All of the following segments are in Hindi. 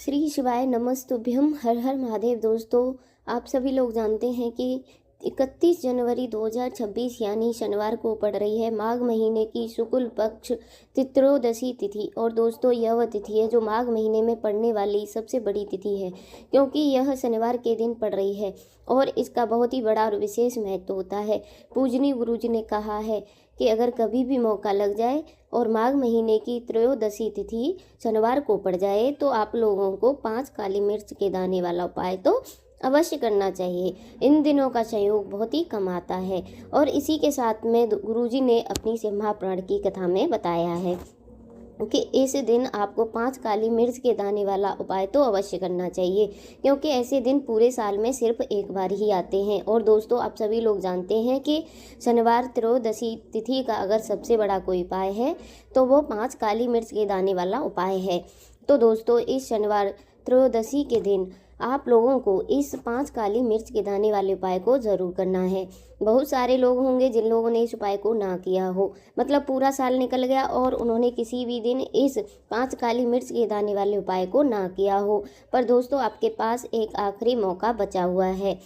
श्री शिवाय नमस्तुभ्यम। हर हर महादेव। दोस्तों, आप सभी लोग जानते हैं कि 31 जनवरी 2026 यानी शनिवार को पड़ रही है माघ महीने की शुक्ल पक्ष त्रयोदशी तिथि। और दोस्तों, यह वह तिथि है जो माघ महीने में पड़ने वाली सबसे बड़ी तिथि है, क्योंकि यह शनिवार के दिन पड़ रही है और इसका बहुत ही बड़ा और विशेष महत्व होता है। पूजनीय गुरुजी ने कहा है कि अगर कभी भी मौका लग जाए और माघ महीने की त्रयोदशी तिथि शनिवार को पड़ जाए तो आप लोगों को 5 काली मिर्च के दाने वाला उपाय तो अवश्य करना चाहिए। इन दिनों का संयोग बहुत ही कम आता है और इसी के साथ में गुरुजी ने अपनी महापुराण की कथा में बताया है कि इस दिन आपको 5 काली मिर्च के दाने वाला उपाय तो अवश्य करना चाहिए, क्योंकि ऐसे दिन पूरे साल में सिर्फ एक बार ही आते हैं। और दोस्तों, आप सभी लोग जानते हैं कि शनिवार त्रयोदशी तिथि का अगर सबसे बड़ा कोई उपाय है तो वो 5 काली मिर्च के दाने वाला उपाय है। तो दोस्तों, इस शनिवार त्रयोदशी के दिन आप लोगों को इस 5 काली मिर्च के दाने वाले उपाय को ज़रूर करना है। बहुत सारे लोग होंगे जिन लोगों ने इस उपाय को ना किया हो, मतलब पूरा साल निकल गया और उन्होंने किसी भी दिन इस 5 काली मिर्च के दाने वाले उपाय को ना किया हो। पर दोस्तों, आपके पास एक आखिरी मौका बचा हुआ है,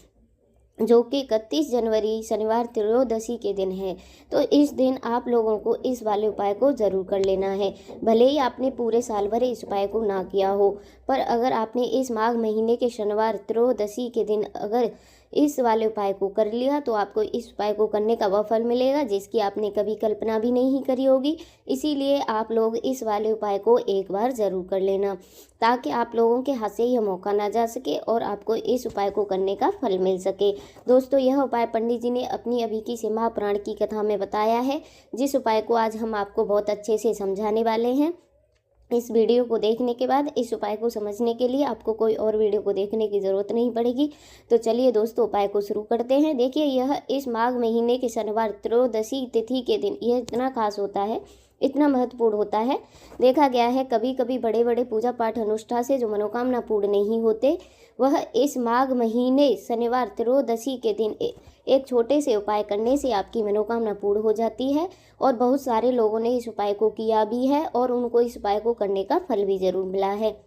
जो कि 31 जनवरी शनिवार त्रयोदशी के दिन है। तो इस दिन आप लोगों को इस वाले उपाय को ज़रूर कर लेना है। भले ही आपने पूरे साल भर इस उपाय को ना किया हो, पर अगर आपने इस माघ महीने के शनिवार त्रयोदशी के दिन अगर इस वाले उपाय को कर लिया तो आपको इस उपाय को करने का वह फल मिलेगा जिसकी आपने कभी कल्पना भी नहीं करी होगी। इसीलिए आप लोग इस वाले उपाय को एक बार ज़रूर कर लेना, ताकि आप लोगों के हाथ से यह मौका ना जा सके और आपको इस उपाय को करने का फल मिल सके। दोस्तों, यह उपाय पंडित जी ने अपनी अभी की से महापुराण की कथा में बताया है, जिस उपाय को आज हम आपको बहुत अच्छे से समझाने वाले हैं। इस वीडियो को देखने के बाद इस उपाय को समझने के लिए आपको कोई और वीडियो को देखने की ज़रूरत नहीं पड़ेगी। तो चलिए दोस्तों, उपाय को शुरू करते हैं। देखिए, यह इस माघ महीने के शनिवार त्रयोदशी तिथि के दिन यह इतना खास होता है, इतना महत्वपूर्ण होता है। देखा गया है कभी कभी बड़े बड़े पूजा पाठ अनुष्ठान से जो मनोकामना पूर्ण नहीं होते, वह इस माघ महीने शनिवार त्रयोदशी के दिन एक छोटे से उपाय करने से आपकी मनोकामना पूर्ण हो जाती है। और बहुत सारे लोगों ने इस उपाय को किया भी है और उनको इस उपाय को करने का फल भी ज़रूर मिला है।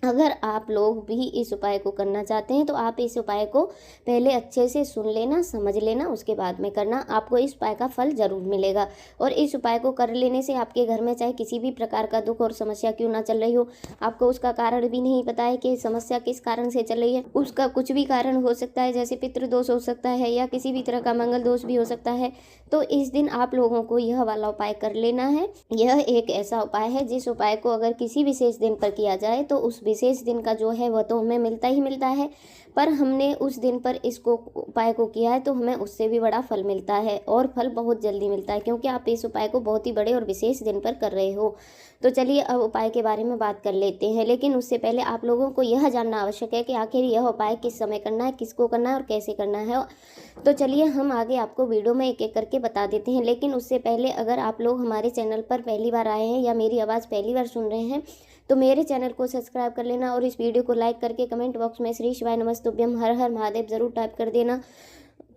अगर आप लोग भी इस उपाय को करना चाहते हैं तो आप इस उपाय को पहले अच्छे से सुन लेना, समझ लेना, उसके बाद में करना। आपको इस उपाय का फल ज़रूर मिलेगा। और इस उपाय को कर लेने से आपके घर में चाहे किसी भी प्रकार का दुख और समस्या क्यों ना चल रही हो, आपको उसका कारण भी नहीं पता है कि समस्या किस कारण से चल रही है, उसका कुछ भी कारण हो सकता है, जैसे पितृदोष हो सकता है या किसी भी तरह का मंगल दोष भी हो सकता है। तो इस दिन आप लोगों को यह वाला उपाय कर लेना है। यह एक ऐसा उपाय है जिस उपाय को अगर किसी विशेष दिन पर किया जाए तो उस विशेष दिन का जो है वह तो हमें मिलता ही मिलता है, पर हमने उस दिन पर इसको उपाय को किया है तो हमें उससे भी बड़ा फल मिलता है और फल बहुत जल्दी मिलता है, क्योंकि आप इस उपाय को बहुत ही बड़े और विशेष दिन पर कर रहे हो। तो चलिए अब उपाय के बारे में बात कर लेते हैं, लेकिन उससे पहले आप लोगों को यह जानना आवश्यक है कि आखिर यह उपाय किस समय करना है, किसको करना है और कैसे करना है। तो चलिए हम आगे आपको वीडियो में एक एक करके बता देते हैं। लेकिन उससे पहले अगर आप लोग हमारे चैनल पर पहली बार आए हैं या मेरी आवाज़ पहली बार सुन रहे हैं तो मेरे चैनल को सब्सक्राइब कर लेना और इस वीडियो को लाइक करके कमेंट बॉक्स में श्री शिवाय नमस्तुभ्यम हर हर महादेव ज़रूर टाइप कर देना।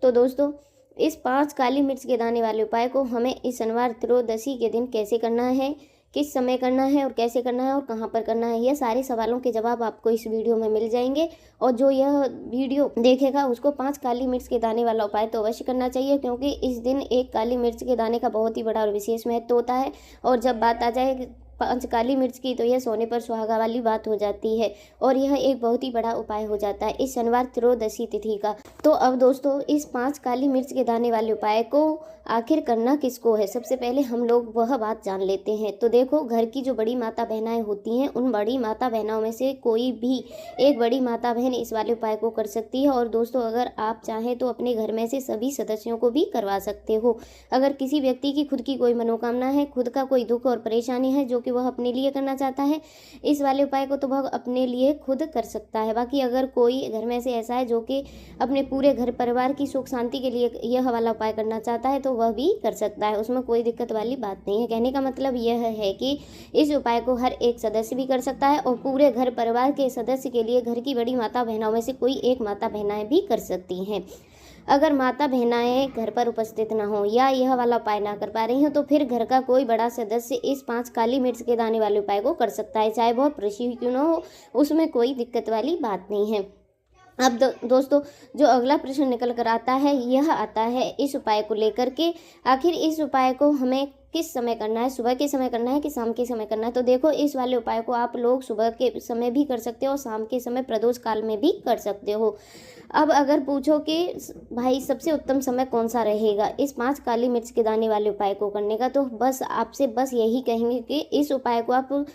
तो दोस्तों, इस 5 काली मिर्च के दाने वाले उपाय को हमें इस शनिवार त्रयोदशी के दिन कैसे करना है, किस समय करना है और कैसे करना है और कहाँ पर करना है, यह सारे सवालों के जवाब आपको इस वीडियो में मिल जाएंगे। और जो यह वीडियो देखेगा उसको 5 काली मिर्च के दाने वाला उपाय तो अवश्य करना चाहिए, क्योंकि इस दिन एक काली मिर्च के दाने का बहुत ही बड़ा और विशेष महत्व होता है। और जब बात आ जाए 5 काली मिर्च की तो यह सोने पर सुहागा वाली बात हो जाती है और यह एक बहुत ही बड़ा उपाय हो जाता है इस शनिवार त्रयोदशी तिथि का। तो अब दोस्तों, इस 5 काली मिर्च के दाने वाले उपाय को आखिर करना किसको है, सबसे पहले हम लोग वह बात जान लेते हैं। तो देखो, घर की जो बड़ी माता बहनाएं होती हैं, उन बड़ी माता बहनों में से कोई भी एक बड़ी माता बहन इस वाले उपाय को कर सकती है। और दोस्तों, अगर आप चाहें तो अपने घर में से सभी सदस्यों को भी करवा सकते हो। अगर किसी व्यक्ति की खुद की कोई मनोकामना है, खुद का कोई दुख और परेशानी है जो कि वह अपने लिए करना चाहता है, इस वाले उपाय को तो वह अपने लिए खुद कर सकता है। बाकी अगर कोई घर में से ऐसा है जो कि अपने पूरे घर परिवार की सुख शांति के लिए यह वाला उपाय करना चाहता है तो वह भी कर सकता है, उसमें कोई दिक्कत वाली बात नहीं है। कहने का मतलब यह है कि इस उपाय को हर एक सदस्य भी कर सकता है और पूरे घर परिवार के सदस्य के लिए घर की बड़ी माता बहनों में से कोई एक माता बहनाएं भी कर सकती हैं। अगर माता बहनाएं घर पर उपस्थित ना हो या यह वाला उपाय ना कर पा रही हो तो फिर घर का कोई बड़ा सदस्य इस 5 काली मिर्च के दाने वाले उपाय को कर सकता है, चाहे वह कृषि ही क्यों ना हो, उसमें कोई दिक्कत वाली बात नहीं है। अब दोस्तों, जो अगला प्रश्न निकल कर आता है यह आता है इस उपाय को लेकर के, आखिर इस उपाय को हमें किस समय करना है, सुबह के समय करना है कि शाम के समय करना है। तो देखो, इस वाले उपाय को आप लोग सुबह के समय भी कर सकते हो और शाम के समय प्रदोष काल में भी कर सकते हो। अब अगर पूछो कि भाई सबसे उत्तम समय कौन सा रहेगा इस 5 काली मिर्च के दाने वाले उपाय को करने का, तो बस आपसे बस यही कहेंगे कि इस उपाय को आप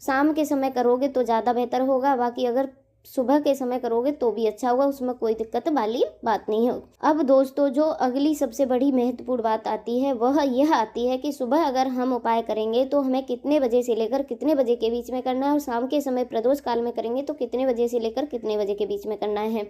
शाम के समय करोगे तो ज़्यादा बेहतर होगा, बाकी अगर सुबह के समय करोगे तो भी अच्छा होगा, उसमें कोई दिक्कत वाली बात नहीं है। अब दोस्तों, जो अगली सबसे बड़ी महत्वपूर्ण बात आती है वह यह आती है कि सुबह अगर हम उपाय करेंगे तो हमें कितने बजे से लेकर कितने बजे के बीच में करना है, और शाम के समय प्रदोष काल में करेंगे तो कितने बजे से लेकर कितने बजे के बीच में करना है।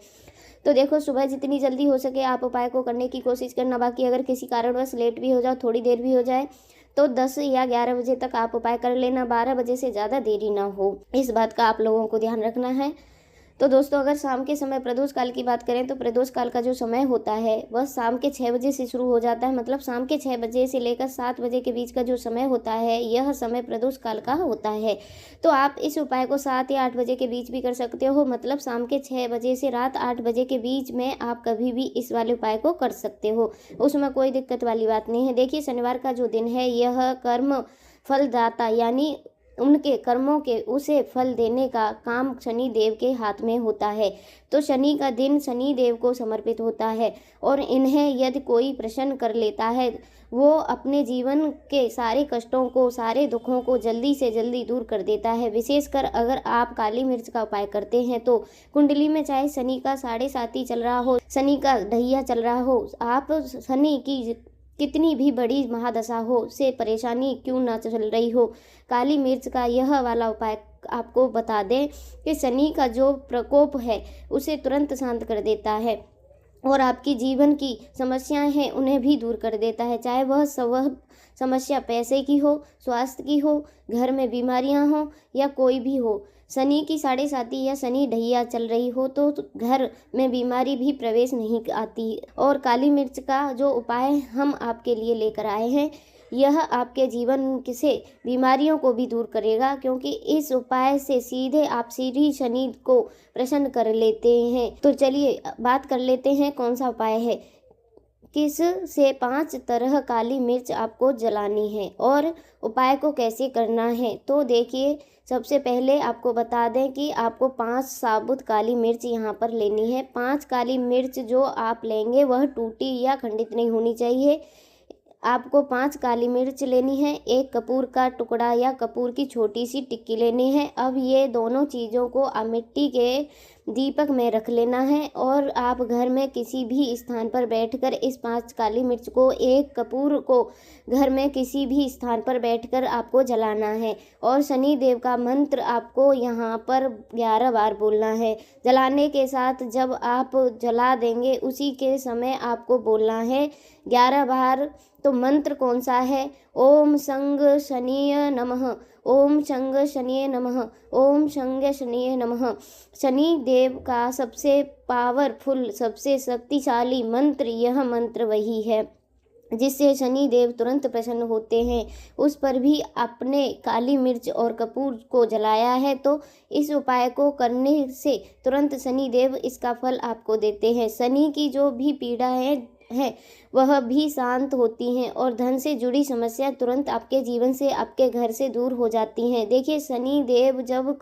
तो देखो, सुबह जितनी जल्दी हो सके आप उपाय को करने की कोशिश करना, बाकी अगर किसी कारणवश लेट भी हो जाओ, थोड़ी देर भी हो जाए, तो 10 या 11 बजे तक आप उपाय कर लेना, 12 बजे से ज़्यादा देरी ना हो, इस बात का आप लोगों को ध्यान रखना है। तो दोस्तों, अगर शाम के समय प्रदोष काल की बात करें तो प्रदोष काल का जो समय होता है वह शाम के 6 बजे से शुरू हो जाता है, मतलब शाम के 6 बजे से लेकर 7 बजे के बीच का जो समय होता है यह समय प्रदोष काल का होता है। तो आप इस उपाय को 7 या 8 बजे के बीच भी कर सकते हो, मतलब शाम के 6 बजे से रात 8 बजे के बीच में आप कभी भी इस वाले उपाय को कर सकते हो, उसमें कोई दिक्कत वाली बात नहीं है। देखिए, शनिवार का जो दिन है यह कर्म फलदाता, यानी उनके कर्मों के उसे फल देने का काम शनि देव के हाथ में होता है। तो शनि का दिन शनि देव को समर्पित होता है और इन्हें यदि कोई प्रसन्न कर लेता है वो अपने जीवन के सारे कष्टों को, सारे दुखों को जल्दी से जल्दी दूर कर देता है। विशेषकर अगर आप काली मिर्च का उपाय करते हैं तो कुंडली में चाहे शनि का 7.5 चल रहा हो, शनि का ढैया चल रहा हो, आप शनि की कितनी भी बड़ी महादशा हो से परेशानी क्यों ना चल रही हो, काली मिर्च का यह वाला उपाय आपको बता दें कि शनि का जो प्रकोप है उसे तुरंत शांत कर देता है और आपकी जीवन की समस्याएं हैं उन्हें भी दूर कर देता है, चाहे वह समस्या पैसे की हो, स्वास्थ्य की हो, घर में बीमारियां हो या कोई भी हो। शनि की 7.5 या शनि ढैया चल रही हो तो घर में बीमारी भी प्रवेश नहीं आती। और काली मिर्च का जो उपाय हम आपके लिए लेकर आए हैं यह आपके जीवन से बीमारियों को भी दूर करेगा, क्योंकि इस उपाय से सीधे आप सीधी शनि को प्रसन्न कर लेते हैं। तो चलिए बात कर लेते हैं कौन सा उपाय है। किस से 5 तरह काली मिर्च आपको जलानी है और उपाय को कैसे करना है। तो देखिए, सबसे पहले आपको बता दें कि आपको 5 साबुत काली मिर्च यहाँ पर लेनी है। 5 काली मिर्च जो आप लेंगे वह टूटी या खंडित नहीं होनी चाहिए। आपको 5 काली मिर्च लेनी है, 1 कपूर का टुकड़ा या कपूर की छोटी सी टिक्की लेनी है। अब ये दोनों चीज़ों को मिट्टी के दीपक में रख लेना है और आप घर में किसी भी स्थान पर बैठकर इस 5 काली मिर्च को, 1 कपूर को घर में किसी भी स्थान पर बैठकर आपको जलाना है और शनि देव का मंत्र आपको यहाँ पर 11 बार बोलना है। जलाने के साथ जब आप जला देंगे उसी के समय आपको बोलना है 11 बार। तो मंत्र कौन सा है? ओम संग शनिय नमः, ओम संग शनिय नमः, ओम संग शनिय नमः। शनि देव का सबसे पावरफुल, सबसे शक्तिशाली मंत्र यह मंत्र वही है जिससे शनि देव तुरंत प्रसन्न होते हैं। उस पर भी आपने काली मिर्च और कपूर को जलाया है, तो इस उपाय को करने से तुरंत शनि देव इसका फल आपको देते हैं। शनि की जो भी पीड़ा है वह भी शांत होती हैं और धन से जुड़ी समस्या तुरंत आपके जीवन से, आपके घर से दूर हो जाती हैं। देखिए, शनि देव जब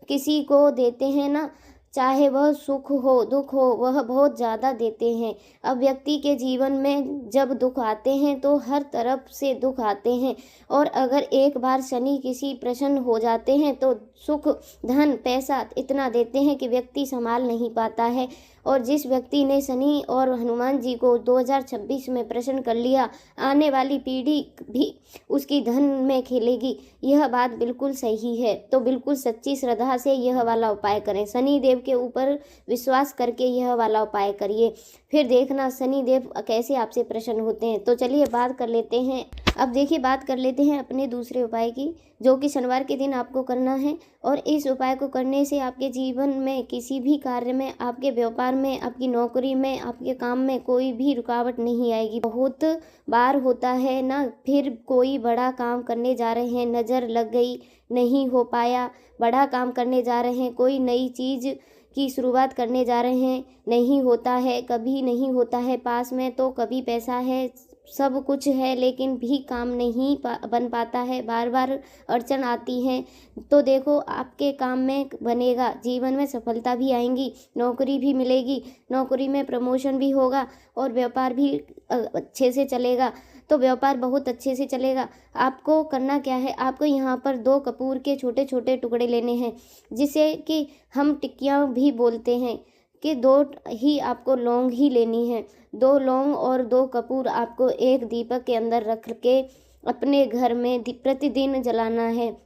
किसी को देते हैं ना, चाहे वह सुख हो दुख हो, वह बहुत ज़्यादा देते हैं। अब व्यक्ति के जीवन में जब दुख आते हैं तो हर तरफ से दुख आते हैं और अगर एक बार शनि किसी प्रसन्न हो जाते हैं तो सुख, धन, पैसा इतना देते हैं कि व्यक्ति संभाल नहीं पाता है। और जिस व्यक्ति ने शनि और हनुमान जी को 2026 में प्रसन्न कर लिया, आने वाली पीढ़ी भी उसकी धन में खेलेगी। यह बात बिल्कुल सही है। तो बिल्कुल सच्ची श्रद्धा से यह वाला उपाय करें, शनि देव के ऊपर विश्वास करके यह वाला उपाय करिए, फिर देखना शनि देव कैसे आपसे प्रसन्न होते हैं। तो चलिए बात कर लेते हैं अब देखिए बात कर लेते हैं अपने दूसरे उपाय की, जो कि शनिवार के दिन आपको करना है। और इस उपाय को करने से आपके जीवन में किसी भी कार्य में, आपके व्यापार में, आपकी नौकरी में, आपके काम में कोई भी रुकावट नहीं आएगी। बहुत बार होता है ना, फिर कोई बड़ा काम करने जा रहे हैं, नज़र लग गई, नहीं हो पाया, बड़ा काम करने जा रहे हैं, कोई नई चीज़ की शुरुआत करने जा रहे हैं, नहीं होता है, कभी नहीं होता है, पास में तो कभी पैसा है, सब कुछ है, लेकिन भी काम नहीं बन पाता है, बार बार अड़चन आती है। तो देखो आपके काम में बनेगा, जीवन में सफलता भी आएंगी, नौकरी भी मिलेगी, नौकरी में प्रमोशन भी होगा और व्यापार भी अच्छे से चलेगा। तो व्यापार बहुत अच्छे से चलेगा। आपको करना क्या है, आपको यहाँ पर 2 कपूर के छोटे छोटे टुकड़े लेने हैं, जिसे कि हम टिक्कियाँ भी बोलते हैं, कि 2 ही आपको लौंग ही लेनी है। 2 लौंग और 2 कपूर आपको एक दीपक के अंदर रख के अपने घर में प्रतिदिन जलाना है,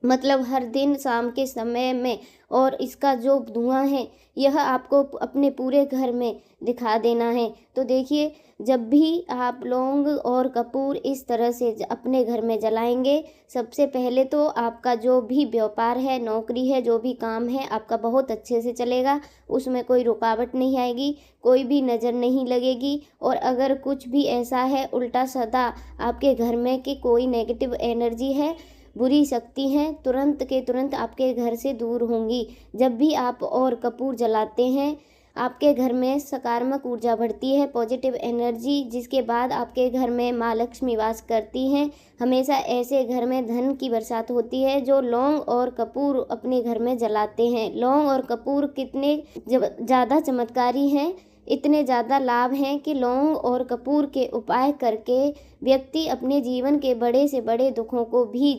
मतलब हर दिन शाम के समय में। और इसका जो धुआं है यह आपको अपने पूरे घर में दिखा देना है। तो देखिए, जब भी आप लौंग और कपूर इस तरह से अपने घर में जलाएंगे, सबसे पहले तो आपका जो भी व्यापार है, नौकरी है, जो भी काम है, आपका बहुत अच्छे से चलेगा, उसमें कोई रुकावट नहीं आएगी, कोई भी नज़र नहीं लगेगी। और अगर कुछ भी ऐसा है उल्टा सीधा आपके घर में कि कोई नेगेटिव एनर्जी है, बुरी शक्ति हैं, तुरंत के तुरंत आपके घर से दूर होंगी। जब भी आप और कपूर जलाते हैं, आपके घर में सकारात्मक ऊर्जा बढ़ती है, पॉजिटिव एनर्जी, जिसके बाद आपके घर में माँ लक्ष्मी वास करती हैं। हमेशा ऐसे घर में धन की बरसात होती है जो लौंग और कपूर अपने घर में जलाते हैं। लौंग और कपूर कितने ज़्यादा चमत्कारी हैं, इतने ज़्यादा लाभ हैं कि लौंग और कपूर के उपाय करके व्यक्ति अपने जीवन के बड़े से बड़े दुखों को भी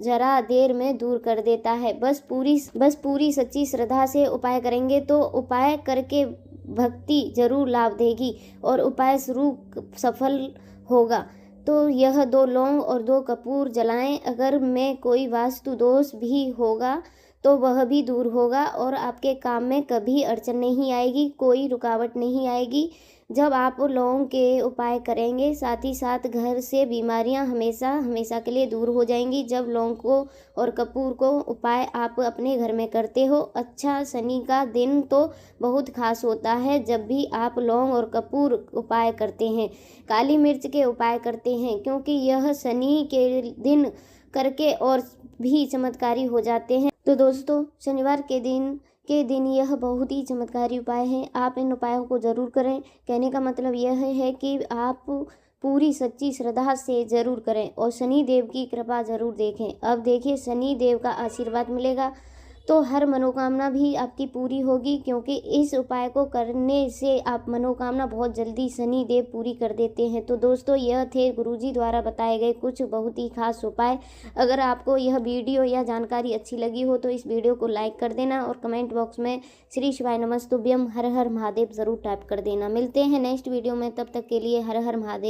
जरा देर में दूर कर देता है। बस पूरी सच्ची श्रद्धा से उपाय करेंगे तो उपाय करके भक्ति जरूर लाभ देगी और उपाय सफल होगा। तो यह 2 लौंग और 2 कपूर जलाएं। अगर में कोई वास्तु दोष भी होगा तो वह भी दूर होगा और आपके काम में कभी अड़चन नहीं आएगी, कोई रुकावट नहीं आएगी। जब आप लौंग के उपाय करेंगे, साथ ही साथ घर से बीमारियां हमेशा के लिए दूर हो जाएंगी। जब लौंग को और कपूर को उपाय आप अपने घर में करते हो, अच्छा शनि का दिन तो बहुत खास होता है जब भी आप लौंग और कपूर उपाय करते हैं, काली मिर्च के उपाय करते हैं, क्योंकि यह शनि के दिन करके और भी चमत्कारी हो जाते हैं। तो दोस्तों, शनिवार के दिन यह बहुत ही चमत्कारी उपाय हैं, आप इन उपायों को ज़रूर करें। कहने का मतलब यह है कि आप पूरी सच्ची श्रद्धा से ज़रूर करें और शनि देव की कृपा ज़रूर देखें। अब देखिए, शनि देव का आशीर्वाद मिलेगा तो हर मनोकामना भी आपकी पूरी होगी, क्योंकि इस उपाय को करने से आप मनोकामना बहुत जल्दी शनि देव पूरी कर देते हैं। तो दोस्तों, यह थे गुरुजी द्वारा बताए गए कुछ बहुत ही खास उपाय। अगर आपको यह वीडियो या जानकारी अच्छी लगी हो तो इस वीडियो को लाइक कर देना और कमेंट बॉक्स में श्री शिवाय नमस्तुभ्यम हर हर महादेव ज़रूर टाइप कर देना। मिलते हैं नेक्स्ट वीडियो में, तब तक के लिए हर हर महादेव।